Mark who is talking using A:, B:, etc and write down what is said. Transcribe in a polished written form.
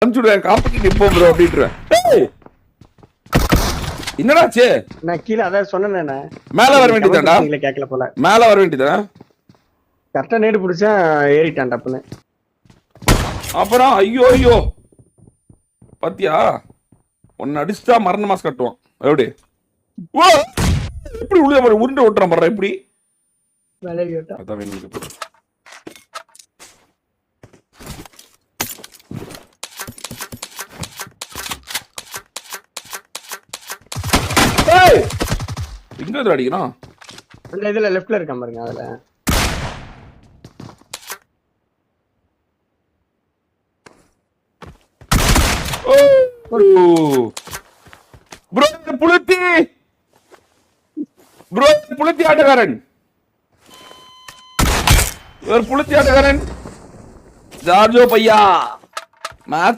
A: அனுப்பிச்சுடுவேன் copy Nippo bro அப்படின்றேன். என்னடாச்சு?
B: நான் கீழே அதான் சொன்னேன்.
A: மேல வர வேண்டியதாடா.
B: கேட்கல போல.
A: மேல வர வேண்டியதா?
B: கரெக்டா நேடு பிடிச்சா ஏறிட்டான் டப்புன்னு.
A: அப்புறம் ஐயோ ஐயோ பாத்தியா, உன்னை அடிச்சுட்டா மரண மாஸ் கட்டுவான். எப்படி இப்படி உள்ள உருண்டை ஓட்டுறான் பாரு இப்படி. அதான் வேணும். எங்க அடிக்கணும்?
B: அந்த இதுல லெஃப்ட்ல இருக்கான் பாருங்க. அதுல
A: ப்ரோ புளுத்தி, ப்ரோ புளுத்தி ஆட்டக்காரன், புளுத்தி ஆட்டக்காரன் ஜார்ஜோ பையா மேட்ச்